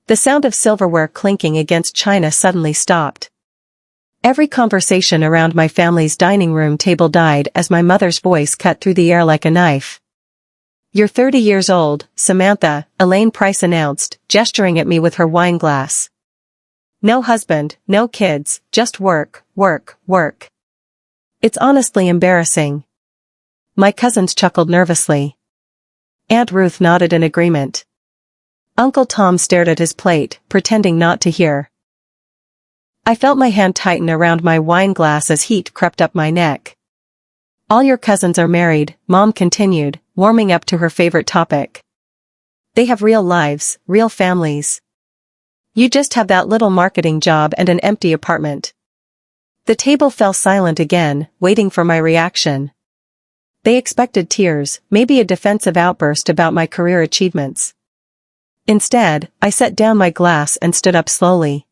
The sound of silverware clinking against china suddenly stopped. Every conversation around my family's dining room table died as my mother's voice cut through the air like a knife. "You're 30 years old, Samantha," Elaine Price announced, gesturing at me with her wine glass. "No husband, no kids, just work, work, work." "It's honestly embarrassing." My cousins chuckled nervously. Aunt Ruth nodded in agreement. Uncle Tom stared at his plate, pretending not to hear. I felt my hand tighten around my wine glass as heat crept up my neck. "All your cousins are married," Mom continued, warming up to her favorite topic. "They have real lives, real families. You just have that little marketing job and an empty apartment." The table fell silent again, waiting for my reaction. They expected tears, maybe a defensive outburst about my career achievements. Instead, I set down my glass and stood up slowly.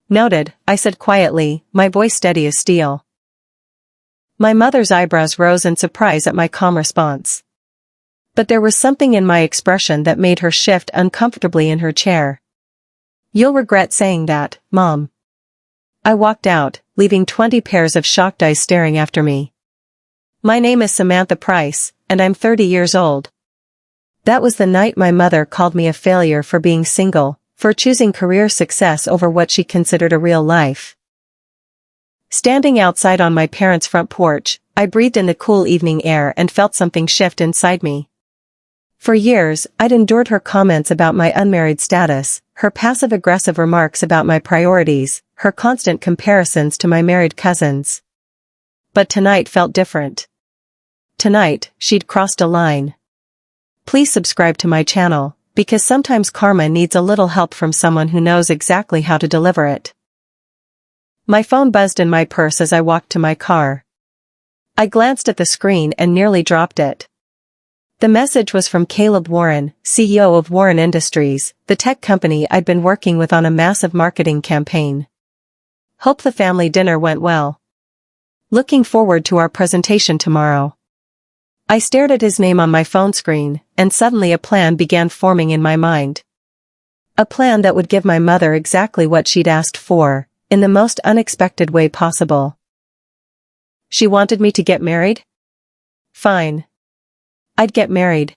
"Noted," I said quietly, my voice steady as steel. My mother's eyebrows rose in surprise at my calm response. But there was something in my expression that made her shift uncomfortably in her chair. "You'll regret saying that, Mom." I walked out, leaving 20 pairs of shocked eyes staring after me. "My name is Samantha Price, and I'm 30 years old." That was the night my mother called me a failure for being single, for choosing career success over what she considered a real life. Standing outside on my parents' front porch, I breathed in the cool evening air and felt something shift inside me. For years, I'd endured her comments about my unmarried status, her passive-aggressive remarks about my priorities, her constant comparisons to my married cousins. But tonight felt different. Tonight, she'd crossed a line. Please subscribe to my channel, because sometimes karma needs a little help from someone who knows exactly how to deliver it. My phone buzzed in my purse as I walked to my car. I glanced at the screen and nearly dropped it. The message was from Caleb Warren, CEO of Warren Industries, the tech company I'd been working with on a massive marketing campaign. "Hope the family dinner went well. Looking forward to our presentation tomorrow." I stared at his name on my phone screen, and suddenly a plan began forming in my mind. A plan that would give my mother exactly what she'd asked for, in the most unexpected way possible. She wanted me to get married? Fine. I'd get married.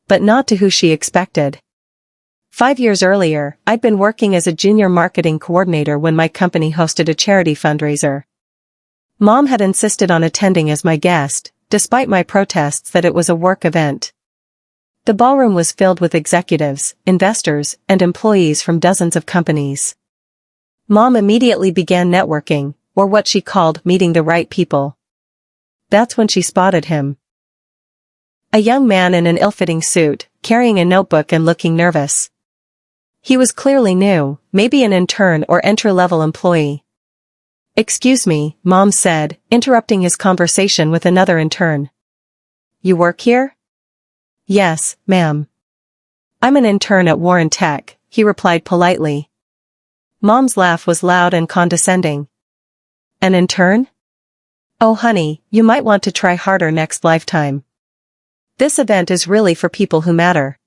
But not to who she expected. 5 years earlier, I'd been working as a junior marketing coordinator when my company hosted a charity fundraiser. Mom had insisted on attending as my guest, despite my protests that it was a work event. The ballroom was filled with executives, investors, and employees from dozens of companies. Mom immediately began networking, or what she called meeting the right people. That's when she spotted him. A young man in an ill-fitting suit, carrying a notebook and looking nervous. He was clearly new, maybe an intern or entry-level employee. "Excuse me," Mom said, interrupting his conversation with another intern. "You work here?" "Yes, ma'am." "I'm an intern at Warren Tech," he replied politely. Mom's laugh was loud and condescending. "An intern? Oh honey, you might want to try harder next lifetime. This event is really for people who matter."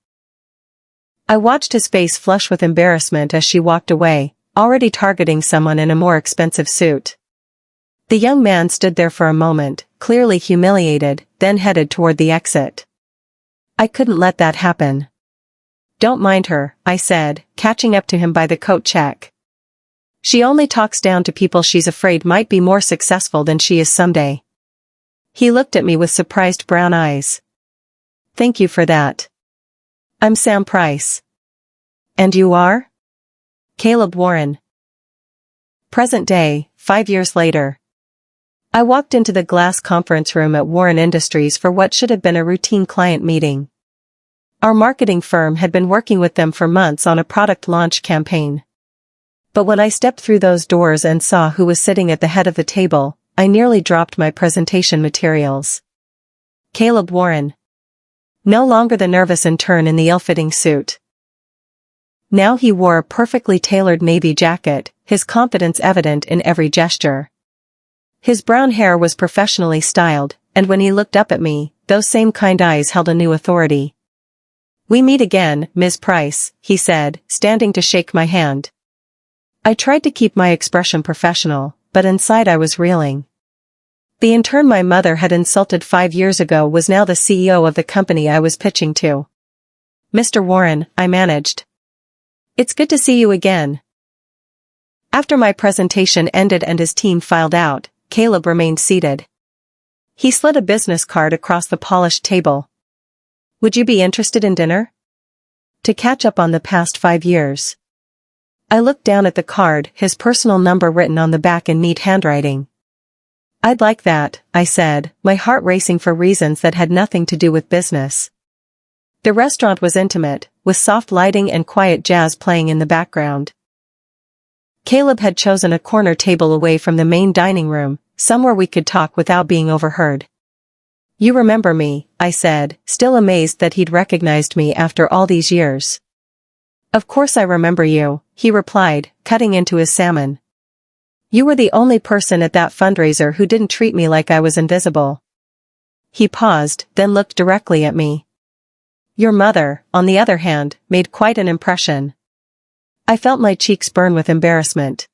I watched his face flush with embarrassment as she walked away, already targeting someone in a more expensive suit. The young man stood there for a moment, clearly humiliated, then headed toward the exit. I couldn't let that happen. "Don't mind her," I said, catching up to him by the coat check. "She only talks down to people she's afraid might be more successful than she is someday." He looked at me with surprised brown eyes. "Thank you for that. I'm Sam Price." "And you are?" "Caleb Warren." Present day, 5 years later. I walked into the glass conference room at Warren Industries for what should have been a routine client meeting. Our marketing firm had been working with them for months on a product launch campaign. But when I stepped through those doors and saw who was sitting at the head of the table, I nearly dropped my presentation materials. Caleb Warren. No longer the nervous intern in the ill-fitting suit. Now he wore a perfectly tailored navy jacket, his confidence evident in every gesture. His brown hair was professionally styled, and when he looked up at me, those same kind eyes held a new authority. "We meet again, Ms. Price," he said, standing to shake my hand. I tried to keep my expression professional, but inside I was reeling. The intern my mother had insulted 5 years ago was now the CEO of the company I was pitching to. "Mr. Warren," I managed. "It's good to see you again." After my presentation ended and his team filed out, Caleb remained seated. He slid a business card across the polished table. "Would you be interested in dinner? To catch up on the past 5 years." I looked down at the card, his personal number written on the back in neat handwriting. "I'd like that," I said, my heart racing for reasons that had nothing to do with business. The restaurant was intimate, with soft lighting and quiet jazz playing in the background. Caleb had chosen a corner table away from the main dining room, somewhere we could talk without being overheard. "You remember me," I said, still amazed that he'd recognized me after all these years. "Of course I remember you," he replied, cutting into his salmon. "You were the only person at that fundraiser who didn't treat me like I was invisible." He paused, then looked directly at me. "Your mother, on the other hand, made quite an impression." I felt my cheeks burn with embarrassment.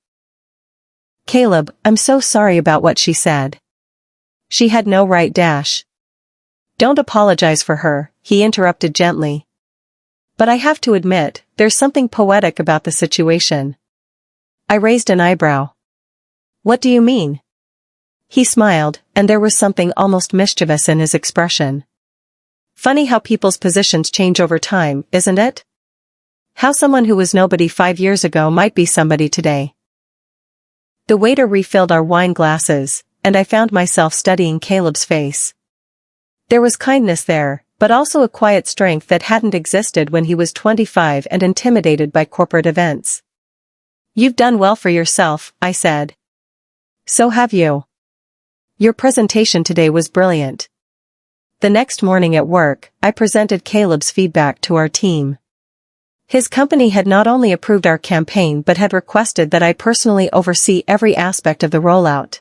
"Caleb, I'm so sorry about what she said." "She had no right dash." "Don't apologize for her," he interrupted gently. "But I have to admit, there's something poetic about the situation." I raised an eyebrow. "What do you mean?" He smiled, and there was something almost mischievous in his expression. "Funny how people's positions change over time, isn't it? How someone who was nobody 5 years ago might be somebody today." The waiter refilled our wine glasses, and I found myself studying Caleb's face. There was kindness there, but also a quiet strength that hadn't existed when he was 25 and intimidated by corporate events. "You've done well for yourself," I said. "So have you. Your presentation today was brilliant." The next morning at work, I presented Caleb's feedback to our team. His company had not only approved our campaign but had requested that I personally oversee every aspect of the rollout.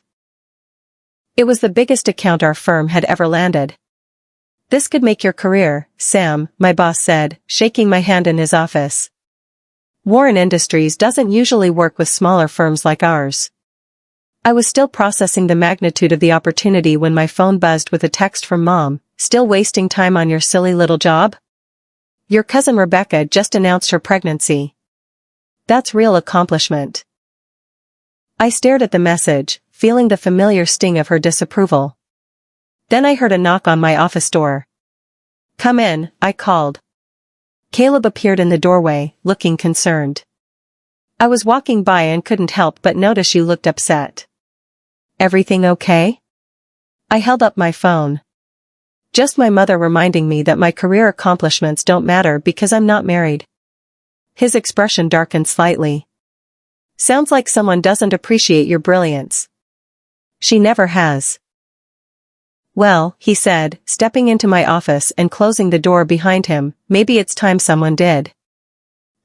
It was the biggest account our firm had ever landed. "This could make your career, Sam," my boss said, shaking my hand in his office. "Warren Industries doesn't usually work with smaller firms like ours." I was still processing the magnitude of the opportunity when my phone buzzed with a text from Mom. "Still wasting time on your silly little job? Your cousin Rebecca just announced her pregnancy. That's real accomplishment." I stared at the message, feeling the familiar sting of her disapproval. Then I heard a knock on my office door. "Come in," I called. Caleb appeared in the doorway, looking concerned. "I was walking by and couldn't help but notice you looked upset." "Everything okay?" I held up my phone. "Just my mother reminding me that my career accomplishments don't matter because I'm not married." His expression darkened slightly. "Sounds like someone doesn't appreciate your brilliance." "She never has." "Well," he said, stepping into my office and closing the door behind him, "maybe it's time someone did."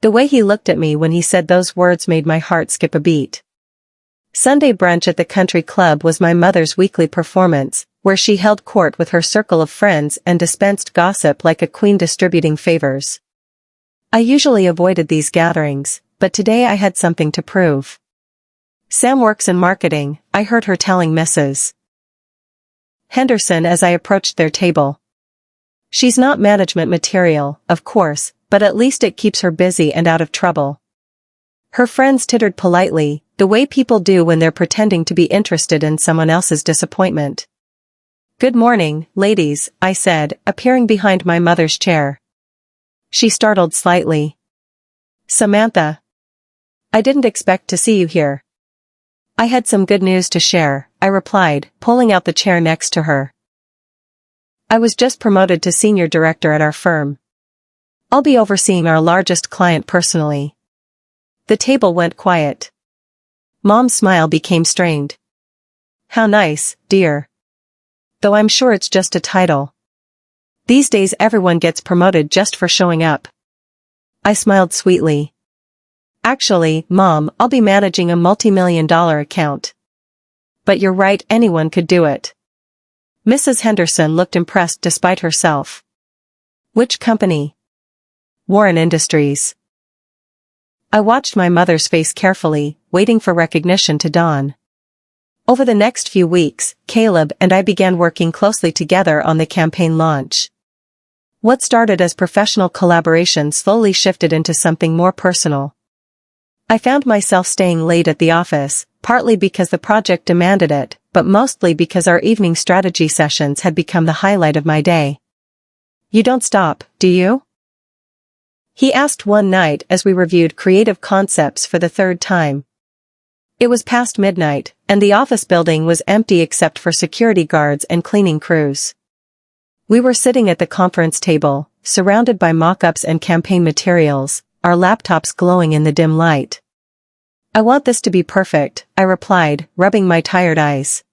The way he looked at me when he said those words made my heart skip a beat. Sunday brunch at the country club was my mother's weekly performance, where she held court with her circle of friends and dispensed gossip like a queen distributing favors. I usually avoided these gatherings, but today I had something to prove. "Sam works in marketing," I heard her telling Mrs. Henderson as I approached their table. "She's not management material, of course, but at least it keeps her busy and out of trouble." Her friends tittered politely, the way people do when they're pretending to be interested in someone else's disappointment. "Good morning, ladies," I said, appearing behind my mother's chair. She startled slightly. "Samantha. I didn't expect to see you here." "I had some good news to share," I replied, pulling out the chair next to her. "I was just promoted to senior director at our firm. I'll be overseeing our largest client personally." The table went quiet. Mom's smile became strained. "How nice, dear. Though I'm sure it's just a title. These days everyone gets promoted just for showing up." I smiled sweetly. "Actually, Mom, I'll be managing a multi-million-dollar account." "But you're right, anyone could do it." Mrs. Henderson looked impressed despite herself. "Which company?" Warren Industries. I watched my mother's face carefully, waiting for recognition to dawn. Over the next few weeks, Caleb and I began working closely together on the campaign launch. What started as professional collaboration slowly shifted into something more personal. I found myself staying late at the office, partly because the project demanded it, but mostly because our evening strategy sessions had become the highlight of my day. "You don't stop, do you?" he asked one night as we reviewed creative concepts for the third time. It was past midnight, and the office building was empty except for security guards and cleaning crews. We were sitting at the conference table, surrounded by mock-ups and campaign materials, our laptops glowing in the dim light. "I want this to be perfect," I replied, rubbing my tired eyes.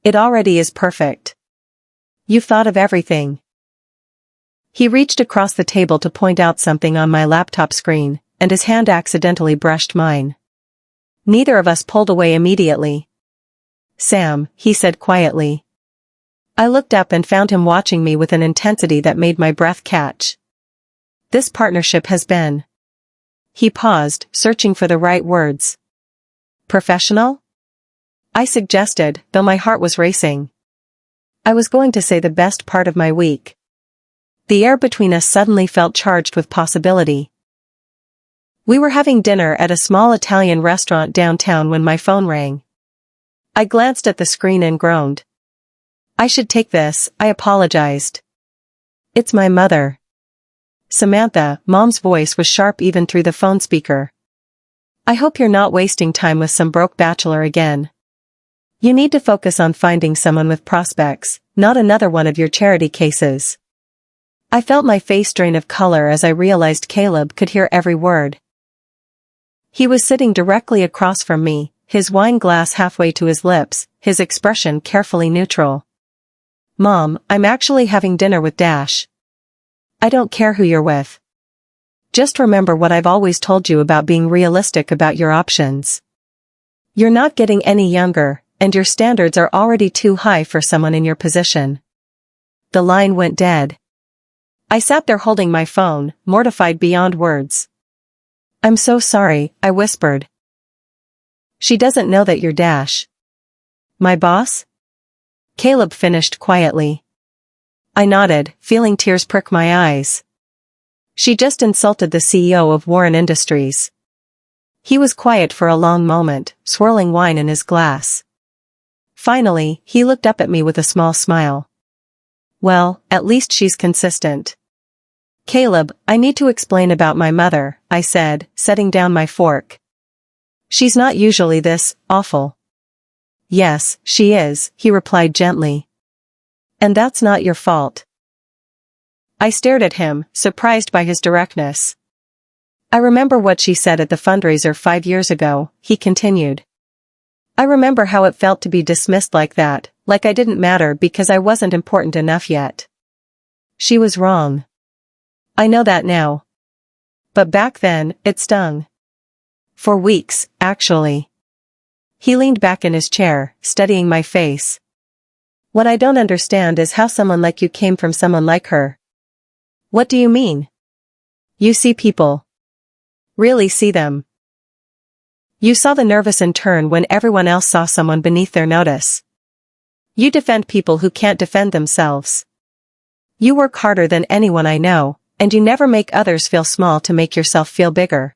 "It already is perfect. You've thought of everything." He reached across the table to point out something on my laptop screen, and his hand accidentally brushed mine. Neither of us pulled away immediately. "Sam," he said quietly. I looked up and found him watching me with an intensity that made my breath catch. "This partnership has been..." He paused, searching for the right words. "Professional?" I suggested, though my heart was racing. I was going to say the best part of my week. The air between us suddenly felt charged with possibility. We were having dinner at a small Italian restaurant downtown when my phone rang. I glanced at the screen and groaned. "I should take this," I apologized. "It's my mother." "Samantha," Mom's voice was sharp even through the phone speaker. "I hope you're not wasting time with some broke bachelor again. You need to focus on finding someone with prospects, not another one of your charity cases." I felt my face drain of color as I realized Caleb could hear every word. He was sitting directly across from me, his wine glass halfway to his lips, his expression carefully neutral. "Mom, I'm actually having dinner with Dash." "I don't care who you're with. Just remember what I've always told you about being realistic about your options. You're not getting any younger, and your standards are already too high for someone in your position." The line went dead. I sat there holding my phone, mortified beyond words. "I'm so sorry," I whispered. "She doesn't know that you're Dash." "My boss?" Caleb finished quietly. I nodded, feeling tears prick my eyes. "She just insulted the CEO of Warren Industries." He was quiet for a long moment, swirling wine in his glass. Finally, he looked up at me with a small smile. "Well, at least she's consistent." "Caleb, I need to explain about my mother," I said, setting down my fork. "She's not usually this awful." "Yes, she is," he replied gently. "And that's not your fault." I stared at him, surprised by his directness. "I remember what she said at the fundraiser 5 years ago," he continued. "I remember how it felt to be dismissed like that, like I didn't matter because I wasn't important enough yet. She was wrong. I know that now. But back then, it stung. For weeks, actually." He leaned back in his chair, studying my face. "What I don't understand is how someone like you came from someone like her." "What do you mean?" "You see people. Really see them. You saw the nervous intern when everyone else saw someone beneath their notice. You defend people who can't defend themselves. You work harder than anyone I know, and you never make others feel small to make yourself feel bigger."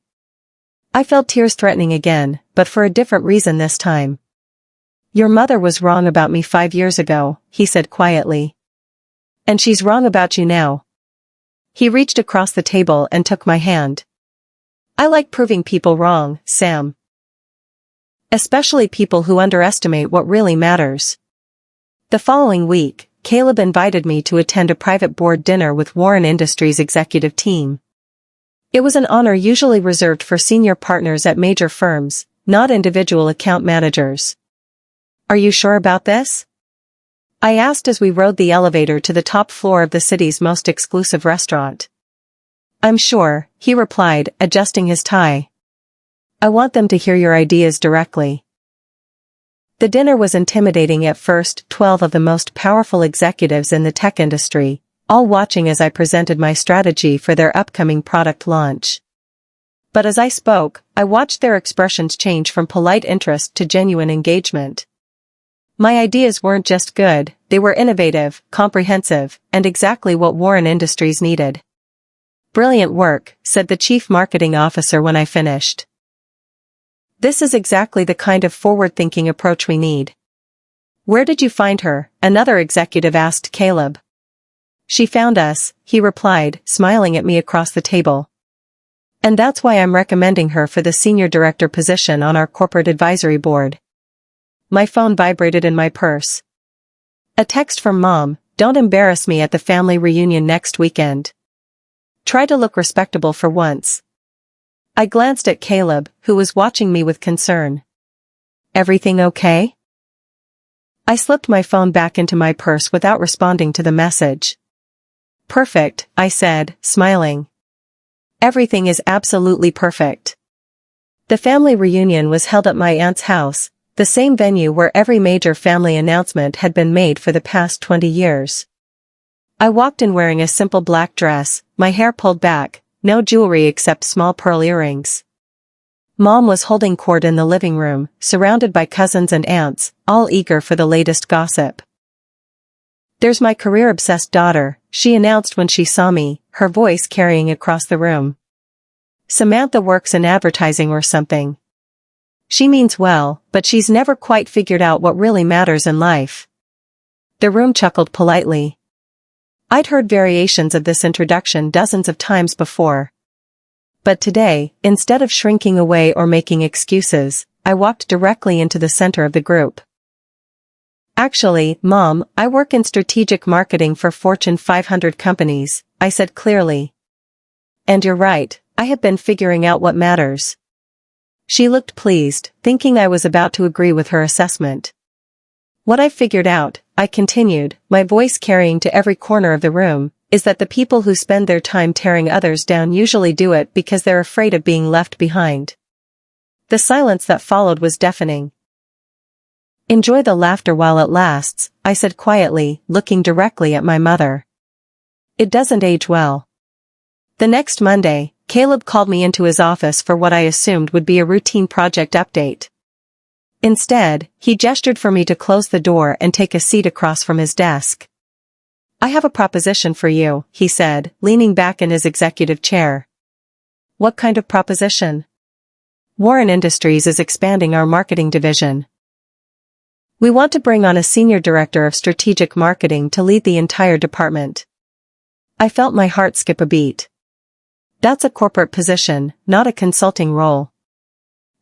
I felt tears threatening again, but for a different reason this time. "Your mother was wrong about me 5 years ago," he said quietly. "And she's wrong about you now." He reached across the table and took my hand. "I like proving people wrong, Sam. Especially people who underestimate what really matters." The following week, Caleb invited me to attend a private board dinner with Warren Industries' executive team. It was an honor usually reserved for senior partners at major firms, not individual account managers. "Are you sure about this?" I asked as we rode the elevator to the top floor of the city's most exclusive restaurant. "I'm sure," he replied, adjusting his tie. "I want them to hear your ideas directly." The dinner was intimidating at first. 12 of the most powerful executives in the tech industry, all watching as I presented my strategy for their upcoming product launch. But as I spoke, I watched their expressions change from polite interest to genuine engagement. My ideas weren't just good, they were innovative, comprehensive, and exactly what Warren Industries needed. "Brilliant work," said the chief marketing officer when I finished. "This is exactly the kind of forward-thinking approach we need." "Where did you find her?" another executive asked Caleb. "She found us," he replied, smiling at me across the table. "And that's why I'm recommending her for the senior director position on our corporate advisory board." My phone vibrated in my purse. A text from Mom: "Don't embarrass me at the family reunion next weekend. Try to look respectable for once." I glanced at Caleb, who was watching me with concern. "Everything okay?" I slipped my phone back into my purse without responding to the message. "Perfect," I said, smiling. "Everything is absolutely perfect." The family reunion was held at my aunt's house, the same venue where every major family announcement had been made for the past 20 years. I walked in wearing a simple black dress, my hair pulled back, no jewelry except small pearl earrings. Mom was holding court in the living room, surrounded by cousins and aunts, all eager for the latest gossip. "There's my career-obsessed daughter," she announced when she saw me, her voice carrying across the room. "Samantha works in advertising or something. She means well, but she's never quite figured out what really matters in life." The room chuckled politely. I'd heard variations of this introduction dozens of times before. But today, instead of shrinking away or making excuses, I walked directly into the center of the group. "Actually, Mom, I work in strategic marketing for Fortune 500 companies," I said clearly. "And you're right, I have been figuring out what matters." She looked pleased, thinking I was about to agree with her assessment. "What I've figured out," I continued, my voice carrying to every corner of the room, "is that the people who spend their time tearing others down usually do it because they're afraid of being left behind." The silence that followed was deafening. "Enjoy the laughter while it lasts," I said quietly, looking directly at my mother. "It doesn't age well." The next Monday, Caleb called me into his office for what I assumed would be a routine project update. Instead, he gestured for me to close the door and take a seat across from his desk. "I have a proposition for you," he said, leaning back in his executive chair. "What kind of proposition?" "Warren Industries is expanding our marketing division. We want to bring on a senior director of strategic marketing to lead the entire department." I felt my heart skip a beat. "That's a corporate position, not a consulting role."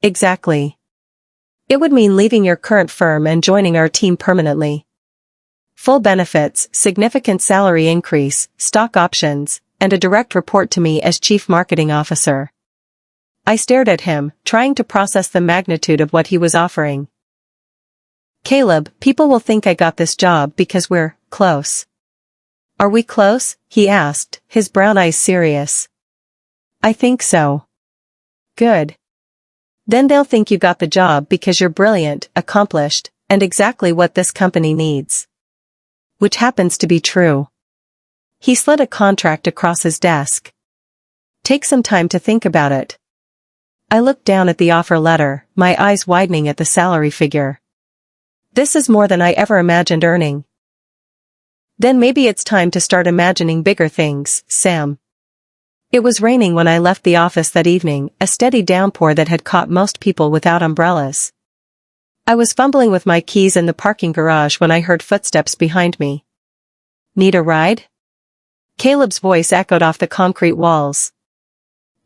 "Exactly. It would mean leaving your current firm and joining our team permanently. Full benefits, significant salary increase, stock options, and a direct report to me as Chief Marketing Officer." I stared at him, trying to process the magnitude of what he was offering. "Caleb, people will think I got this job because we're close." "Are we close?" he asked, his brown eyes serious. "I think so." "Good. Then they'll think you got the job because you're brilliant, accomplished, and exactly what this company needs." Which happens to be true. He slid a contract across his desk. "Take some time to think about it." I looked down at the offer letter, my eyes widening at the salary figure. This is more than I ever imagined earning. "Then maybe it's time to start imagining bigger things, Sam." It was raining when I left the office that evening, a steady downpour that had caught most people without umbrellas. I was fumbling with my keys in the parking garage when I heard footsteps behind me. "Need a ride?" Caleb's voice echoed off the concrete walls.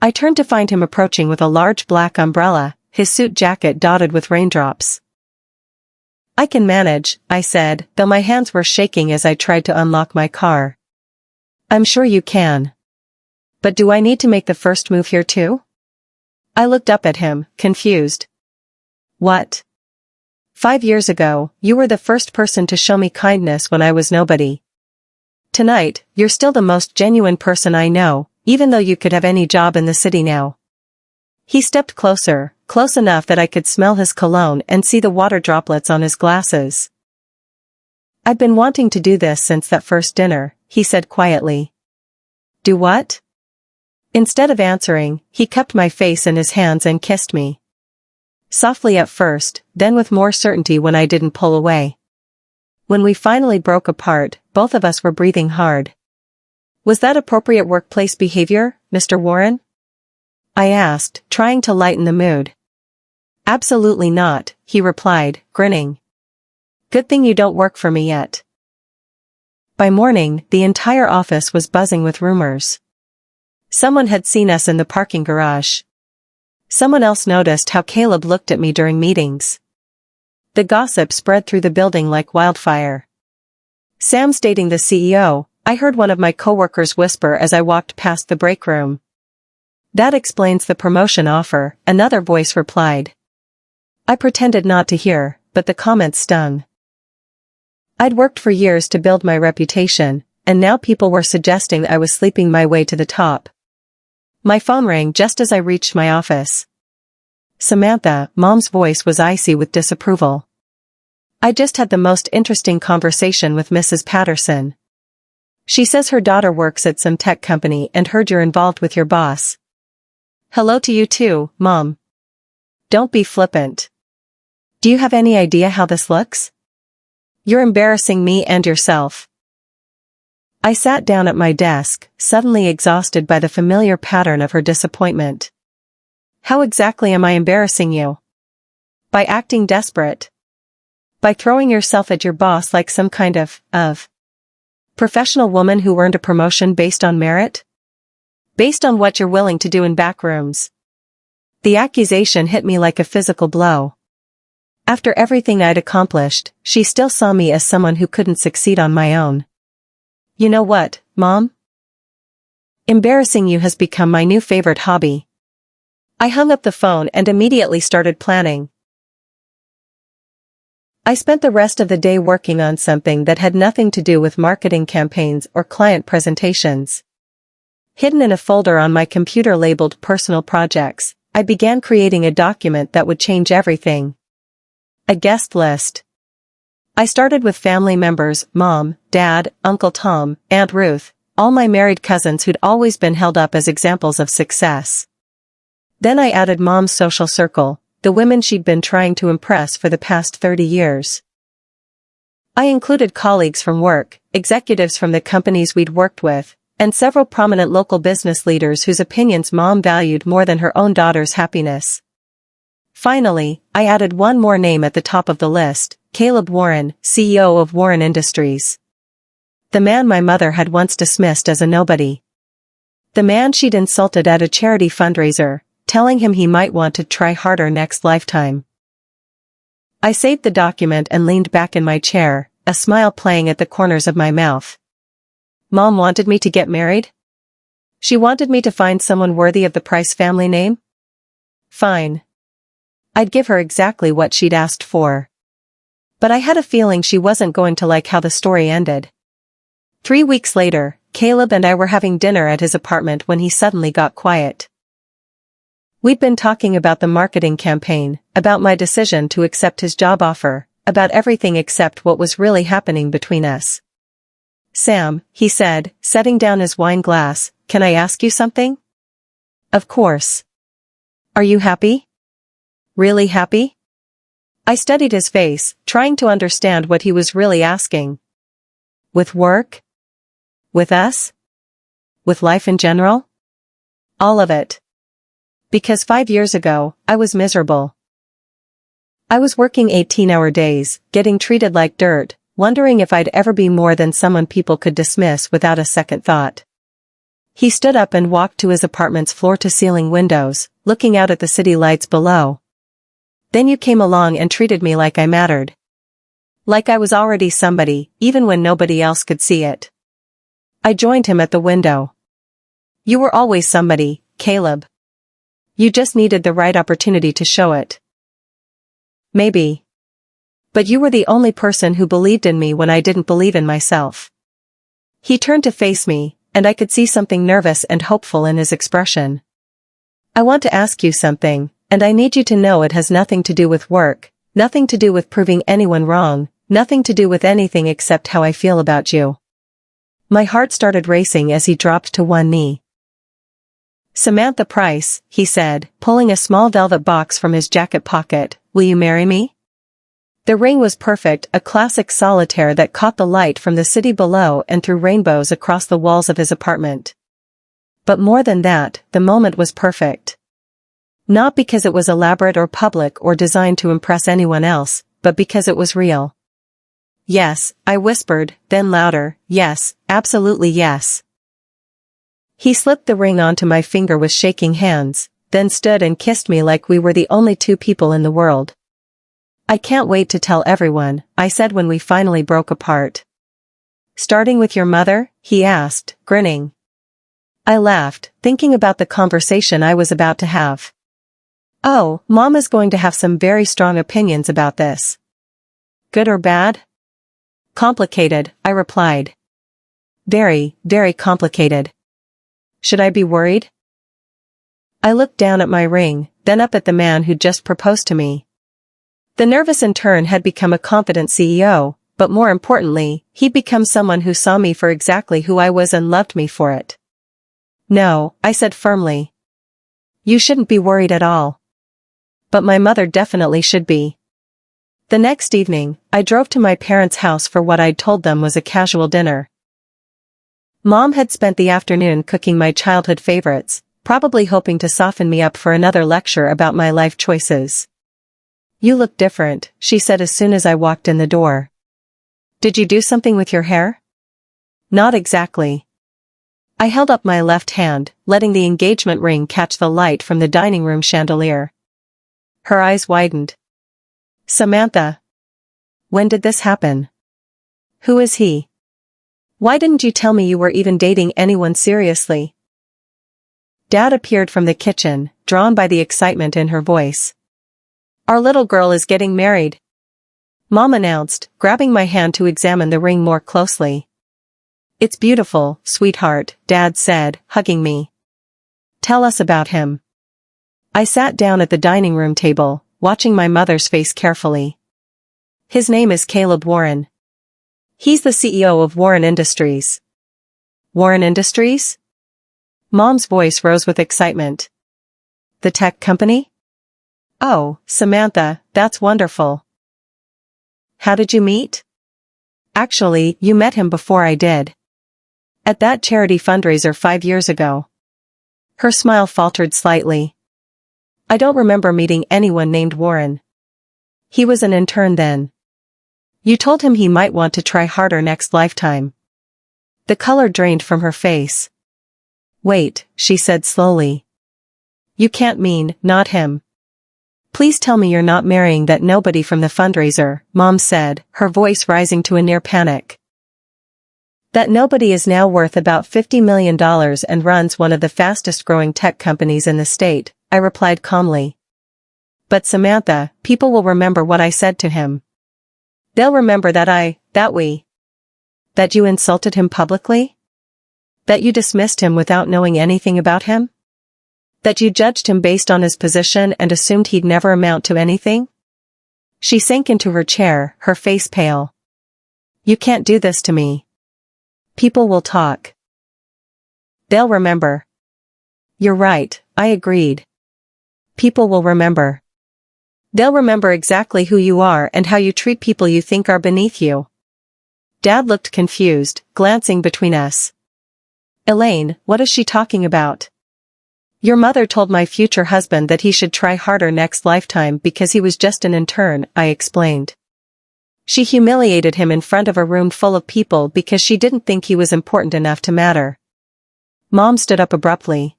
I turned to find him approaching with a large black umbrella, his suit jacket dotted with raindrops. "I can manage," I said, though my hands were shaking as I tried to unlock my car. "I'm sure you can. But do I need to make the first move here too?" I looked up at him, confused. "What? 5 years ago, you were the first person to show me kindness when I was nobody. Tonight, you're still the most genuine person I know, even though you could have any job in the city now." He stepped closer, close enough that I could smell his cologne and see the water droplets on his glasses. "I'd been wanting to do this since that first dinner," he said quietly. Do what? Instead of answering, he cupped my face in his hands and kissed me. Softly at first, then with more certainty when I didn't pull away. When we finally broke apart, both of us were breathing hard. Was that appropriate workplace behavior, Mr. Warren? I asked, trying to lighten the mood. Absolutely not, he replied, grinning. Good thing you don't work for me yet. By morning, the entire office was buzzing with rumors. Someone had seen us in the parking garage. Someone else noticed how Caleb looked at me during meetings. The gossip spread through the building like wildfire. Sam's dating the CEO, I heard one of my coworkers whisper as I walked past the break room. That explains the promotion offer, another voice replied. I pretended not to hear, but the comments stung. I'd worked for years to build my reputation, and now people were suggesting I was sleeping my way to the top. My phone rang just as I reached my office. Samantha, Mom's voice was icy with disapproval. I just had the most interesting conversation with Mrs. Patterson. She says her daughter works at some tech company and heard you're involved with your boss. Hello to you too, Mom. Don't be flippant. Do you have any idea how this looks? You're embarrassing me and yourself. I sat down at my desk, suddenly exhausted by the familiar pattern of her disappointment. How exactly am I embarrassing you? By acting desperate. By throwing yourself at your boss like some kind of professional woman who earned a promotion based on merit? Based on what you're willing to do in back rooms. The accusation hit me like a physical blow. After everything I'd accomplished, she still saw me as someone who couldn't succeed on my own. You know what, Mom? Embarrassing you has become my new favorite hobby. I hung up the phone and immediately started planning. I spent the rest of the day working on something that had nothing to do with marketing campaigns or client presentations. Hidden in a folder on my computer labeled Personal Projects, I began creating a document that would change everything. A guest list. I started with family members, Mom, Dad, Uncle Tom, Aunt Ruth, all my married cousins who'd always been held up as examples of success. Then I added Mom's social circle, the women she'd been trying to impress for the past 30 years. I included colleagues from work, executives from the companies we'd worked with, and several prominent local business leaders whose opinions Mom valued more than her own daughter's happiness. Finally, I added one more name at the top of the list, Caleb Warren, CEO of Warren Industries. The man my mother had once dismissed as a nobody. The man she'd insulted at a charity fundraiser, telling him he might want to try harder next lifetime. I saved the document and leaned back in my chair, a smile playing at the corners of my mouth. Mom wanted me to get married? She wanted me to find someone worthy of the Price family name? Fine. I'd give her exactly what she'd asked for. But I had a feeling she wasn't going to like how the story ended. 3 weeks later, Caleb and I were having dinner at his apartment when he suddenly got quiet. We'd been talking about the marketing campaign, about my decision to accept his job offer, about everything except what was really happening between us. Sam, he said, setting down his wine glass, can I ask you something? Of course. Are you happy? Really happy? I studied his face, trying to understand what he was really asking. With work? With us? With life in general? All of it. Because 5 years ago, I was miserable. I was working 18-hour days, getting treated like dirt, wondering if I'd ever be more than someone people could dismiss without a second thought. He stood up and walked to his apartment's floor-to-ceiling windows, looking out at the city lights below. Then you came along and treated me like I mattered. Like I was already somebody, even when nobody else could see it. I joined him at the window. You were always somebody, Caleb. You just needed the right opportunity to show it. Maybe. But you were the only person who believed in me when I didn't believe in myself. He turned to face me, and I could see something nervous and hopeful in his expression. I want to ask you something, and I need you to know it has nothing to do with work, nothing to do with proving anyone wrong, nothing to do with anything except how I feel about you. My heart started racing as he dropped to one knee. "Samantha Price," he said, pulling a small velvet box from his jacket pocket, "will you marry me?" The ring was perfect, a classic solitaire that caught the light from the city below and threw rainbows across the walls of his apartment. But more than that, the moment was perfect. Not because it was elaborate or public or designed to impress anyone else, but because it was real. "Yes," I whispered, then louder, "yes, absolutely yes." He slipped the ring onto my finger with shaking hands, then stood and kissed me like we were the only two people in the world. "I can't wait to tell everyone," I said when we finally broke apart. "Starting with your mother?" he asked, grinning. I laughed, thinking about the conversation I was about to have. "Oh, Mom is going to have some very strong opinions about this." "Good or bad?" "Complicated," I replied. "Very, very complicated." "Should I be worried?" I looked down at my ring, then up at the man who'd just proposed to me. The nervous intern had become a confident CEO, but more importantly, he'd become someone who saw me for exactly who I was and loved me for it. "No," I said firmly. "You shouldn't be worried at all." But my mother definitely should be. The next evening, I drove to my parents' house for what I'd told them was a casual dinner. Mom had spent the afternoon cooking my childhood favorites, probably hoping to soften me up for another lecture about my life choices. "You look different," she said as soon as I walked in the door. "Did you do something with your hair?" "Not exactly." I held up my left hand, letting the engagement ring catch the light from the dining room chandelier. Her eyes widened. "Samantha. When did this happen? Who is he? Why didn't you tell me you were even dating anyone seriously?" Dad appeared from the kitchen, drawn by the excitement in her voice. "Our little girl is getting married," Mom announced, grabbing my hand to examine the ring more closely. "It's beautiful, sweetheart," Dad said, hugging me. "Tell us about him." I sat down at the dining room table, watching my mother's face carefully. "His name is Caleb Warren. He's the CEO of Warren Industries." "Warren Industries?" Mom's voice rose with excitement. "The tech company?" "Oh, Samantha, that's wonderful. How did you meet?" "Actually, you met him before I did. At that charity fundraiser 5 years ago." Her smile faltered slightly. "I don't remember meeting anyone named Warren. He was an intern then. You told him he might want to try harder next lifetime." The color drained from her face. "Wait," she said slowly. "You can't mean, not him. Please tell me you're not marrying that nobody from the fundraiser," Mom said, her voice rising to a near panic. "That nobody is now worth about $50 million and runs one of the fastest-growing tech companies in the state," I replied calmly. "But Samantha, people will remember what I said to him. They'll remember that you insulted him publicly? That you dismissed him without knowing anything about him? That you judged him based on his position and assumed he'd never amount to anything?" She sank into her chair, her face pale. "You can't do this to me. People will talk. They'll remember." "You're right," I agreed. "People will remember. They'll remember exactly who you are and how you treat people you think are beneath you." Dad looked confused, glancing between us. "Elaine, what is she talking about?" "Your mother told my future husband that he should try harder next lifetime because he was just an intern," I explained. "She humiliated him in front of a room full of people because she didn't think he was important enough to matter." Mom stood up abruptly.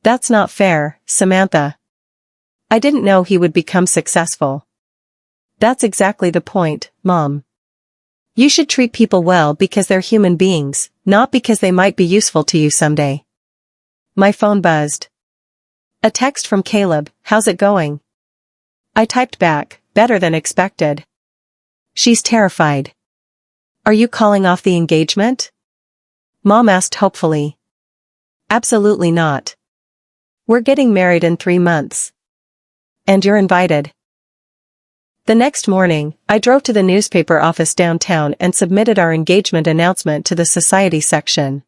"That's not fair, Samantha. I didn't know he would become successful." "That's exactly the point, Mom. You should treat people well because they're human beings, not because they might be useful to you someday." My phone buzzed. A text from Caleb, "How's it going?" I typed back, "Better than expected." "She's terrified." "Are you calling off the engagement?" Mom asked hopefully. "Absolutely not. We're getting married in 3 months. And you're invited." The next morning, I drove to the newspaper office downtown and submitted our engagement announcement to the society section.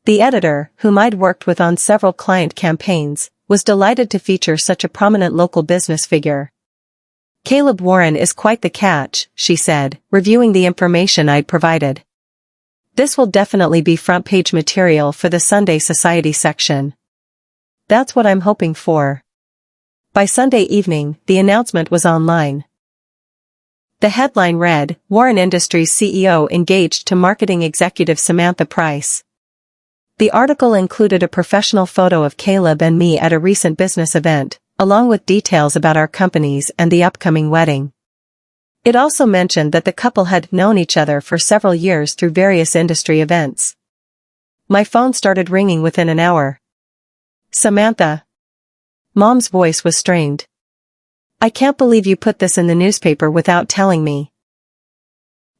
The editor, whom I'd worked with on several client campaigns, was delighted to feature such a prominent local business figure. "Caleb Warren is quite the catch," she said, reviewing the information I'd provided. "This will definitely be front-page material for the Sunday Society section." "That's what I'm hoping for." By Sunday evening, the announcement was online. The headline read, "Warren Industries CEO engaged to marketing executive Samantha Price." The article included a professional photo of Caleb and me at a recent business event, along with details about our companies and the upcoming wedding. It also mentioned that the couple had known each other for several years through various industry events. My phone started ringing within an hour. "Samantha." Mom's voice was strained. "I can't believe you put this in the newspaper without telling me."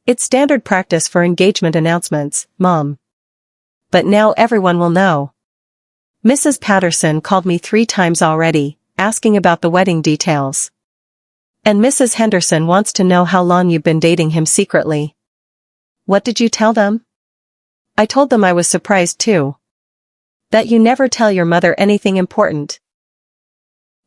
"It's standard practice for engagement announcements, Mom. But now everyone will know." Mrs. Patterson called me 3 times already, asking about the wedding details. "And Mrs. Henderson wants to know how long you've been dating him secretly." "What did you tell them?" "I told them I was surprised too. That you never tell your mother anything important."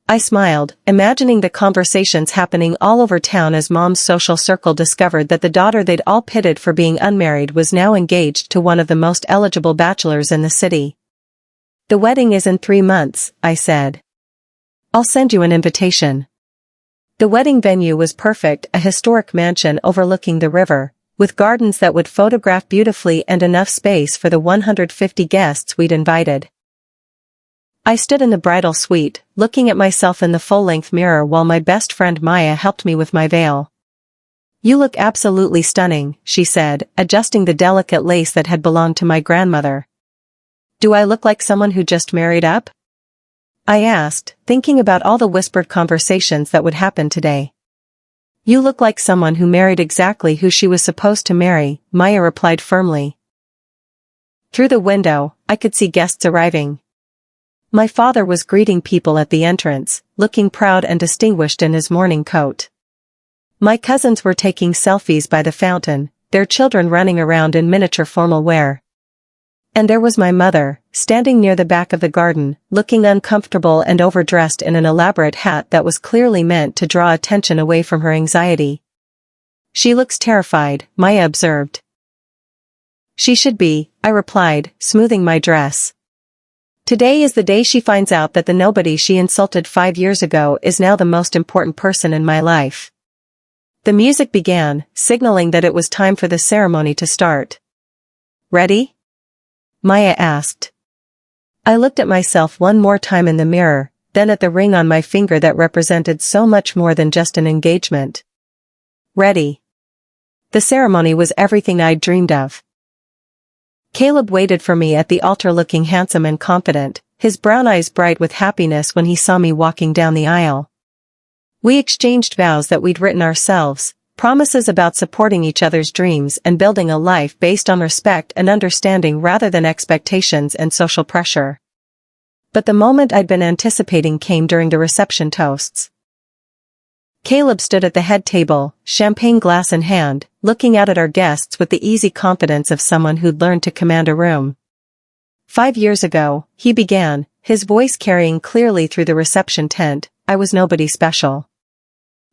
I smiled, imagining the conversations happening all over town as Mom's social circle discovered that the daughter they'd all pitted for being unmarried was now engaged to one of the most eligible bachelors in the city. "The wedding is in 3 months," I said. "I'll send you an invitation." The wedding venue was perfect, a historic mansion overlooking the river, with gardens that would photograph beautifully and enough space for the 150 guests we'd invited. I stood in the bridal suite, looking at myself in the full-length mirror while my best friend Maya helped me with my veil. "You look absolutely stunning," she said, adjusting the delicate lace that had belonged to my grandmother. "Do I look like someone who just married up?" I asked, thinking about all the whispered conversations that would happen today. "You look like someone who married exactly who she was supposed to marry," Maya replied firmly. Through the window, I could see guests arriving. My father was greeting people at the entrance, looking proud and distinguished in his morning coat. My cousins were taking selfies by the fountain, their children running around in miniature formal wear. And there was my mother, standing near the back of the garden, looking uncomfortable and overdressed in an elaborate hat that was clearly meant to draw attention away from her anxiety. "She looks terrified," Maya observed. "She should be," I replied, smoothing my dress. "Today is the day she finds out that the nobody she insulted 5 years ago is now the most important person in my life." The music began, signaling that it was time for the ceremony to start. "Ready?" Maya asked. I looked at myself one more time in the mirror, then at the ring on my finger that represented so much more than just an engagement. "Ready." The ceremony was everything I'd dreamed of. Caleb waited for me at the altar looking handsome and confident, his brown eyes bright with happiness when he saw me walking down the aisle. We exchanged vows that we'd written ourselves, promises about supporting each other's dreams and building a life based on respect and understanding rather than expectations and social pressure. But the moment I'd been anticipating came during the reception toasts. Caleb stood at the head table, champagne glass in hand, looking out at our guests with the easy confidence of someone who'd learned to command a room. 5 years ago, he began, his voice carrying clearly through the reception tent, I was nobody special.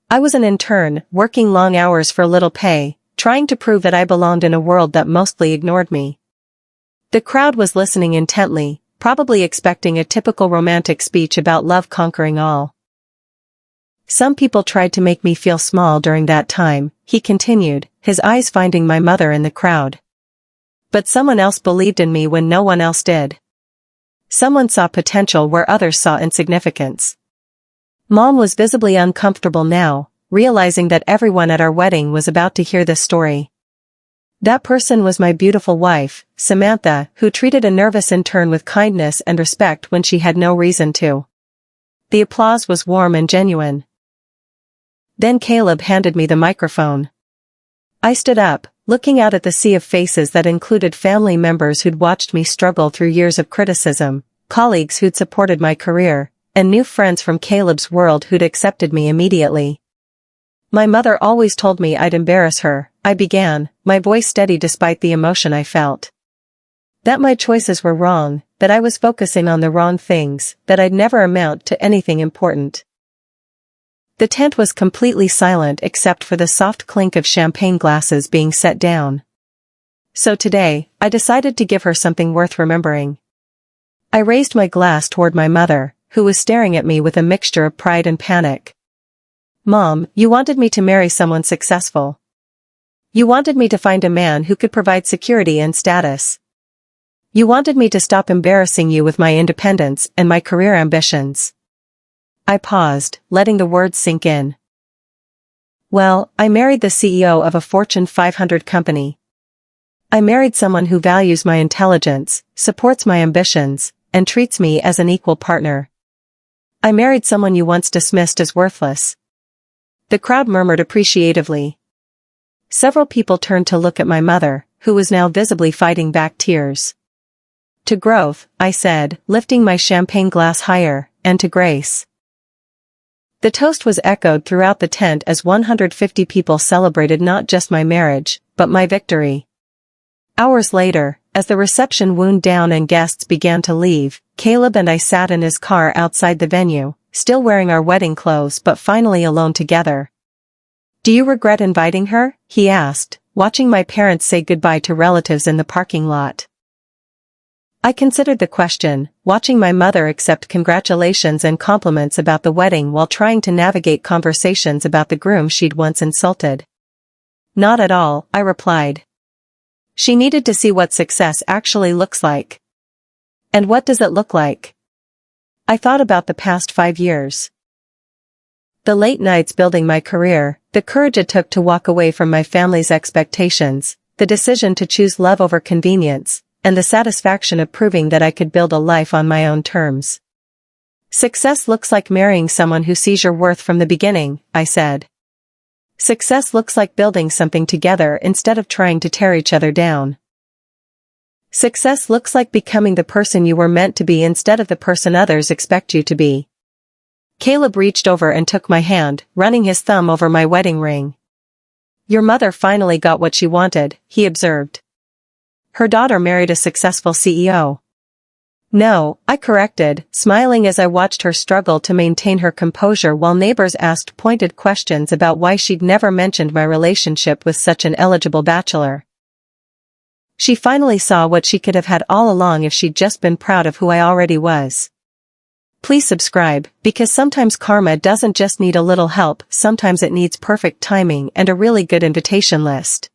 I was an intern, working long hours for little pay, trying to prove that I belonged in a world that mostly ignored me. The crowd was listening intently, probably expecting a typical romantic speech about love conquering all. Some people tried to make me feel small during that time, he continued, his eyes finding my mother in the crowd. But someone else believed in me when no one else did. Someone saw potential where others saw insignificance. Mom was visibly uncomfortable now, realizing that everyone at our wedding was about to hear this story. That person was my beautiful wife, Samantha, who treated a nervous intern with kindness and respect when she had no reason to. The applause was warm and genuine. Then Caleb handed me the microphone. I stood up, looking out at the sea of faces that included family members who'd watched me struggle through years of criticism, colleagues who'd supported my career, and new friends from Caleb's world who'd accepted me immediately. My mother always told me I'd embarrass her, I began, my voice steady despite the emotion I felt. That my choices were wrong, that I was focusing on the wrong things, that I'd never amount to anything important. The tent was completely silent except for the soft clink of champagne glasses being set down. So today, I decided to give her something worth remembering. I raised my glass toward my mother, who was staring at me with a mixture of pride and panic. Mom, you wanted me to marry someone successful. You wanted me to find a man who could provide security and status. You wanted me to stop embarrassing you with my independence and my career ambitions. I paused, letting the words sink in. Well, I married the CEO of a Fortune 500 company. I married someone who values my intelligence, supports my ambitions, and treats me as an equal partner. I married someone you once dismissed as worthless. The crowd murmured appreciatively. Several people turned to look at my mother, who was now visibly fighting back tears. To growth, I said, lifting my champagne glass higher, and to grace. The toast was echoed throughout the tent as 150 people celebrated not just my marriage, but my victory. Hours later, as the reception wound down and guests began to leave, Caleb and I sat in his car outside the venue, still wearing our wedding clothes but finally alone together. Do you regret inviting her? He asked, watching my parents say goodbye to relatives in the parking lot. I considered the question, watching my mother accept congratulations and compliments about the wedding while trying to navigate conversations about the groom she'd once insulted. Not at all, I replied. She needed to see what success actually looks like. And what does it look like? I thought about the past 5 years. The late nights building my career, the courage it took to walk away from my family's expectations, the decision to choose love over convenience, and the satisfaction of proving that I could build a life on my own terms. Success looks like marrying someone who sees your worth from the beginning, I said. Success looks like building something together instead of trying to tear each other down. Success looks like becoming the person you were meant to be instead of the person others expect you to be. Caleb reached over and took my hand, running his thumb over my wedding ring. Your mother finally got what she wanted, he observed. Her daughter married a successful CEO. No, I corrected, smiling as I watched her struggle to maintain her composure while neighbors asked pointed questions about why she'd never mentioned my relationship with such an eligible bachelor. She finally saw what she could have had all along if she'd just been proud of who I already was. Please subscribe, because sometimes karma doesn't just need a little help, sometimes it needs perfect timing and a really good invitation list.